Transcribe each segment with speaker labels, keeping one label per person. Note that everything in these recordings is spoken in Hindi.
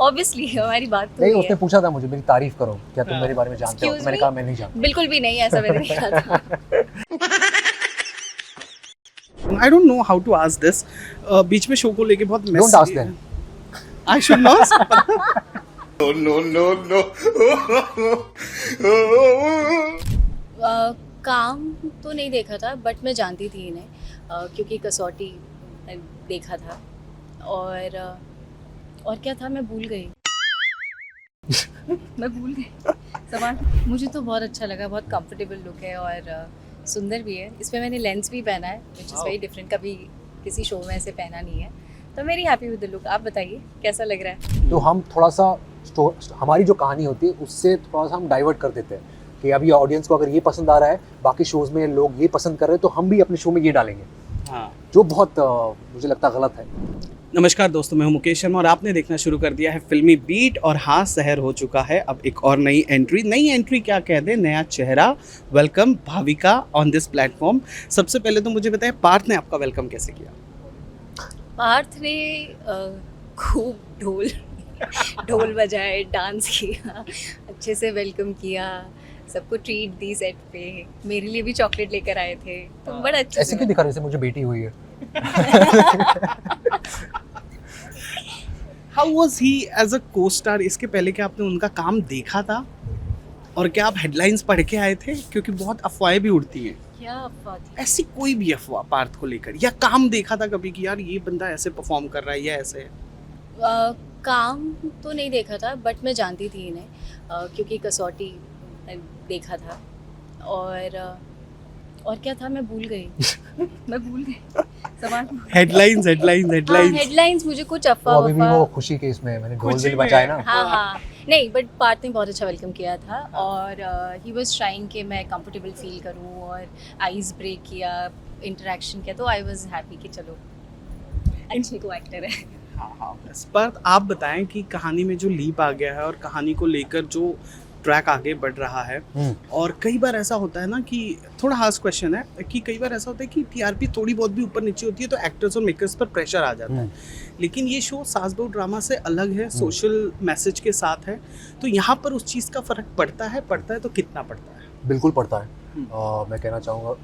Speaker 1: ऑब्वियसली हमारी बात तो
Speaker 2: नहीं,
Speaker 1: हुई
Speaker 2: उसने
Speaker 1: है।
Speaker 2: पूछा था मुझे, मेरी तारीफ करो, क्या तुम
Speaker 3: हाँ।
Speaker 2: मेरे बारे में जानते हो?
Speaker 1: Excuse
Speaker 2: मैंने
Speaker 1: me?
Speaker 2: कहा मैं नहीं जानता।
Speaker 1: बिल्कुल भी नहीं, ऐसा मैंने नहीं कहा था।
Speaker 3: I don't know how to ask this. बीच में शो को लेके बहुत
Speaker 2: Don't ask them.
Speaker 3: I should not.
Speaker 1: काम तो नहीं देखा था बट मैं जानती थी इन्हें, क्योंकि कसौटी देखा था। और क्या था, मैं भूल गई। मैं भूल गई सवाल। मुझे तो बहुत अच्छा लगा, बहुत कंफर्टेबल लुक है और सुंदर भी है। इसमें मैंने लेंस भी पहना है विच इज़ वेरी डिफरेंट, कभी किसी शो में ऐसे पहना नहीं है। तो मेरी हैप्पी विद द लुक। आप बताइए कैसा लग रहा है?
Speaker 2: तो हम थोड़ा सा हमारी जो कहानी होती है उससे थोड़ा सा हम डाइवर्ट कर देते हैं कि अभी ऑडियंस को अगर ये पसंद आ रहा है, बाकी शोज़ में लोग ये पसंद कर रहे हैं, तो हम भी अपने शो में ये डालेंगे,
Speaker 3: हाँ।
Speaker 2: जो बहुत मुझे लगता है गलत है।
Speaker 3: नमस्कार दोस्तों, मैं हूं मुकेश शर्मा और आपने देखना शुरू कर दिया है फिल्मी बीट। और हाँ, शहर हो चुका है अब एक और नई एंट्री क्या कह दे, नया चेहरा। Welcome Bhavika on this platform. सबसे पहले तो मुझे बताएं, पार्थ ने आपका वेलकम कैसे किया?
Speaker 1: पार्थ ने खूब ढोल बजाए, डांस किया, अच्छे से वेलकम किया, सबको ट्रीट दी सेट पे। मेरे लिए भी चॉकलेट लेकर आए थे, तो बड़ा अच्छे
Speaker 2: ऐसे
Speaker 1: से।
Speaker 2: क्यों दिखा रहे थे मुझे बेटी हुई है?
Speaker 3: How was he as a co-star? इसके पहले क्या आपने उनका काम देखा था और क्या आप हेडलाइंस पढ़ के आए थे? क्योंकि बहुत अफवाहें भी उड़ती हैं।
Speaker 1: क्या अफवाह थी?
Speaker 3: ऐसी कोई भी अफवाह पार्थ को लेकर, या काम देखा था कभी कि यार ये बंदा ऐसे परफॉर्म कर रहा है या ऐसे है?
Speaker 1: काम तो नहीं देखा था बट मैं जानती थी इन्हें, क्योंकि कसौटी देखा था। और क्या था, मैं भूल गई। मैं भूल गई सवाल।
Speaker 3: हेडलाइंस
Speaker 1: हेडलाइंस मुझे कुछ
Speaker 2: तो
Speaker 1: अफवाह
Speaker 2: अभी भी वो खुशी के इसमें मैंने ढोल
Speaker 3: खुशी
Speaker 2: दिल
Speaker 3: में।
Speaker 2: बजाए ना।
Speaker 1: हाँ नहीं, बट पार्थ ने बहुत अच्छा वेलकम किया था और ही वाज ट्राइंग कि मैं कंफर्टेबल फील करूँ और आइस ब्रेक किया, इंटरेक्शन किया, तो आई वाज हैप्पी कि चलो अच्छे को एक्टर है।
Speaker 3: हाँ। पर आप बताएं कि कहानी में जो लीप आ गया है और कहानी को लेकर जो ट्रैक आगे बढ़ रहा है, और कई बार ऐसा होता है ना कि थोड़ा हार्श क्वेश्चन है कि कई बार ऐसा होता है कि टीआरपी थोड़ी बहुत भी ऊपर नीचे होती है तो एक्टर्स और मेकर्स पर प्रेशर आ जाता है। लेकिन ये शो सास बहू ड्रामा से अलग है, सोशल मैसेज के साथ है, तो यहाँ पर उस चीज़ का फर्क पड़ता है तो कितना पड़ता है?
Speaker 2: बिल्कुल पड़ता है। मैं कहना चाहूँगा,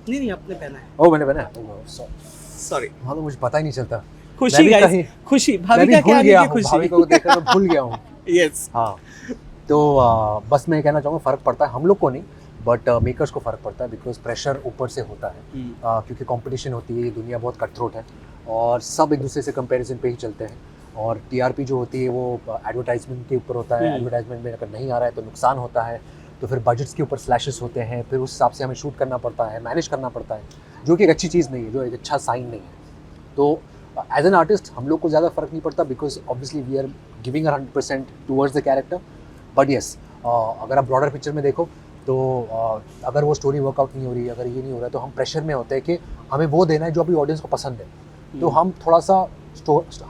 Speaker 3: नहीं आपने पहना है।
Speaker 2: मैंने पहना है।
Speaker 3: सॉरी।
Speaker 2: हाँ, तो मुझे पता ही नहीं चलता।
Speaker 3: खुशी guys, खुशी भाविका क्या आने की खुशी।
Speaker 2: भाविका को देखकर मैं भूल गया हूँ।
Speaker 3: यस।
Speaker 2: हाँ, तो बस मैं कहना चाहूँगा फ़र्क पड़ता है, हम लोग को नहीं बट मेकर्स को फ़र्क पड़ता है, बिकॉज प्रेशर ऊपर से होता है। क्योंकि कंपटीशन होती है, दुनिया बहुत कट थ्रोट है और सब एक दूसरे से कंपैरिजन पे ही चलते हैं। और टीआरपी जो होती है वो एडवर्टाइजमेंट के ऊपर होता है। एडवर्टाइजमेंट में अगर नहीं आ रहा है तो नुकसान होता है, तो फिर बजट्स के ऊपर स्लैशेस होते हैं, फिर उस हिसाब से हमें शूट करना पड़ता है, मैनेज करना पड़ता है, जो कि एक अच्छी चीज़ नहीं है, जो एक अच्छा साइन नहीं है। तो एज एन आर्टिस्ट हम लोग को ज़्यादा फ़र्क नहीं पड़ता, because obviously we are giving 100% towards the character. But yes, अगर आप ब्रॉडर पिक्चर में देखो तो अगर वो स्टोरी वर्कआउट नहीं हो रही, अगर ये नहीं हो रहा है, तो हम प्रेशर में होते हैं कि हमें वो देना है जो अभी ऑडियंस को पसंद है। तो हम थोड़ा सा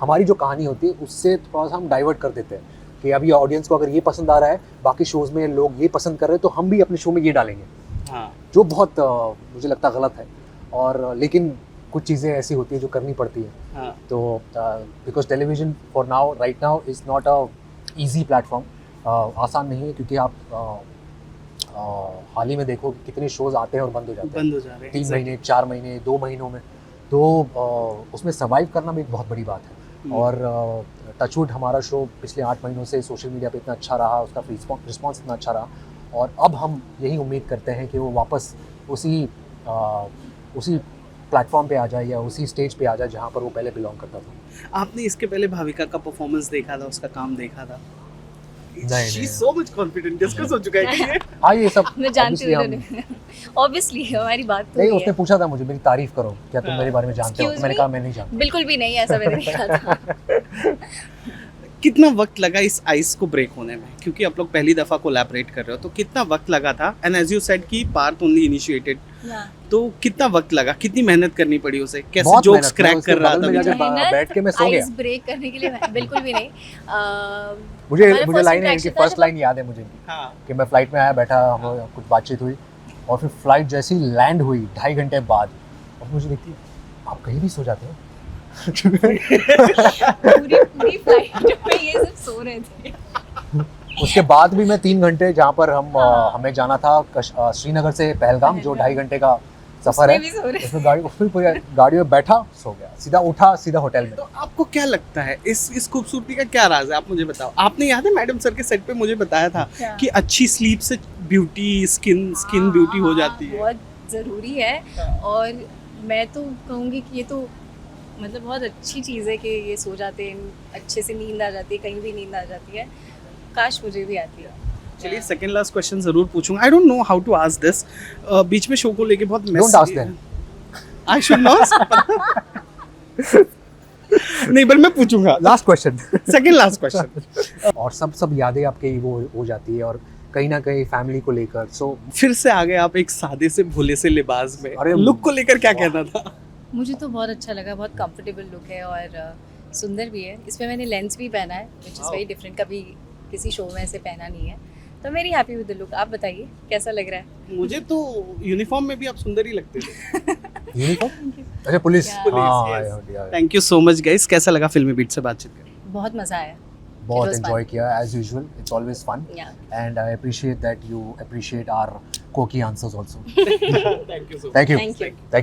Speaker 2: हमारी जो कहानी होती है उससे थोड़ा सा हम डाइवर्ट कर देते हैं कि अभी ऑडियंस को अगर ये पसंद आ रहा है, बाकी शोज़ में लोग ये पसंद कर रहे हैं, तो हम भी अपने शो में ये डालेंगे,
Speaker 3: हाँ।
Speaker 2: जो बहुत मुझे लगता है गलत है। और लेकिन कुछ चीज़ें ऐसी होती है जो करनी पड़ती है।
Speaker 3: हाँ।
Speaker 2: तो because television for now right now is not a easy platform. आसान नहीं है, क्योंकि आप हाल ही में देखो कितने शोज़ आते हैं और बंद हो जाते हैं 3 महीने 4 महीने 2 महीनों में। तो उसमें सर्वाइव करना भी एक बहुत बड़ी बात है। और टचवुड हमारा शो पिछले 8 महीनों से सोशल मीडिया पे इतना अच्छा रहा, उसका रिस्पॉन्स इतना अच्छा रहा, और अब हम यही उम्मीद करते हैं कि वो वापस उसी प्लेटफॉर्म पे आ जाए या उसी स्टेज पे आ जाए जहाँ पर वो पहले बिलोंग करता था।
Speaker 3: आपने इसके पहले भाविका का परफॉर्मेंस देखा था, उसका काम देखा था?
Speaker 2: नहीं।
Speaker 3: She's so much confident, discuss हो चुका है कि ये।
Speaker 2: हाँ, ये सब
Speaker 1: मैं जानती
Speaker 2: obviously
Speaker 1: हूँ। ऑब्वियसली हमारी बात तो
Speaker 2: नहीं,
Speaker 1: हुई
Speaker 2: उसने
Speaker 1: है।
Speaker 2: पूछा था मुझे, मेरी तारीफ करो, क्या तुम मेरे बारे में जानते हो?
Speaker 1: Excuse
Speaker 2: मैंने
Speaker 1: me?
Speaker 2: कहा मैं नहीं जानता।
Speaker 1: बिल्कुल भी नहीं, ऐसा मैंने नहीं कहा था।
Speaker 3: कितना वक्त लगा इस आइस को ब्रेक होने में? क्योंकि आप लोग पहली दफा कोलैबोरेट कर रहे हो, तो कितना वक्त लगा था? एंड एज यू सेड कि पार्थ ओनली इनिशिएटेड, तो कितना वक्त लगा, कितनी मेहनत करनी पड़ी उसे, कैसे
Speaker 2: बहुत
Speaker 3: जोक्स
Speaker 2: मेहनत,
Speaker 3: क्रैक
Speaker 2: मैं उसके
Speaker 3: कर रहा
Speaker 2: बगल
Speaker 3: था?
Speaker 2: में जाके
Speaker 1: मेहनत,
Speaker 2: बैठ के मैं सो गया।
Speaker 1: आइस ब्रेक करने के लिए बिल्कुल भी नहीं।
Speaker 2: मुझे
Speaker 1: हमारा first
Speaker 2: लाइन है,
Speaker 1: interaction
Speaker 2: इनकी
Speaker 1: था
Speaker 2: फर्स्ट
Speaker 1: जब-
Speaker 2: लाइन याद है मुझे
Speaker 3: हाँ।
Speaker 2: कि मैं फ्लाइट में आया, बैठा, हम कुछ बातचीत हुई, और फिर फ्लाइट जैसी लैंड हुई 2.5 घंटे बाद, और मुझे देखती, आप कहीं भी सो जाते हो?
Speaker 1: पूरी फ्लाइट में ये सब सो रहे थे।
Speaker 2: उसके बाद भी मैं 3 घंटे जहाँ पर
Speaker 1: हाँ।
Speaker 2: हमें जाना था श्रीनगर से पहलगाम जो 2.5 घंटे का सफर है,
Speaker 1: उसमें भी सो रहे
Speaker 2: उसमें गाड़ी में बैठा सो गया, सीधा उठा सीधा होटल में।
Speaker 3: तो आपको क्या लगता है इस खूबसूरती का क्या राज है, आप मुझे बताओ। आपने याद है मैडम सर के सेट पे मुझे बताया था
Speaker 1: क्या?
Speaker 3: कि अच्छी स्लीप से ब्यूटी स्किन ब्यूटी हो जाती है।
Speaker 1: बहुत ज़रूरी है। और मैं तो कहूँगी कि ये तो मतलब बहुत अच्छी चीज़ है कि ये सो जाते हैं, अच्छे से नींद आ जाती है, कहीं भी नींद आ जाती है। काश मुझे भी आती है।
Speaker 3: चलिए सेकंड लास्ट क्वेश्चन जरूर पूछूंगा। I don't know how to ask this. बीच में शो को लेके बहुत
Speaker 2: Don't ask them.
Speaker 3: I should not. नहीं पर मैं पूछूंगा।
Speaker 2: Last question.
Speaker 3: Second last question.
Speaker 2: और सब यादें आपके वो हो जाती है, और कहीं ना कहीं फैमिली को लेकर। सो
Speaker 3: फिर से आ गए आप एक सादे से भोले से लिबास में।
Speaker 2: अरे
Speaker 3: लुक को लेकर क्या कहना था?
Speaker 1: मुझे तो बहुत अच्छा लगा, बहुत कंफर्टेबल लुक है और सुंदर भी है। इसमें मैंने लेंस भी पहना है विच इज़ वेरी डिफरेंट, कभी किसी शो में ऐसे पहना नहीं है। तो मेरी हैप्पी विद द लुक। आप बताइए कैसा लग रहा है?
Speaker 3: मुझे तो यूनिफॉर्म में भी आप सुंदर ही लगते थे।
Speaker 2: यूनिफॉर्म, अच्छा पुलिस।
Speaker 1: Yeah.
Speaker 2: हाँ,
Speaker 3: thank you so much guys. कैसा लगा फिल्मी बीट से बातचीत करके?
Speaker 1: बहुत मज़ा आया।
Speaker 2: बहुत
Speaker 1: It was
Speaker 2: एंजॉय
Speaker 1: fun.
Speaker 2: किया as usual, it's always fun
Speaker 1: Yeah.
Speaker 2: And I appreciate that you appreciate our cocky answers also.
Speaker 3: Thank you so much.
Speaker 2: Thank you
Speaker 1: Thank you.
Speaker 2: Thank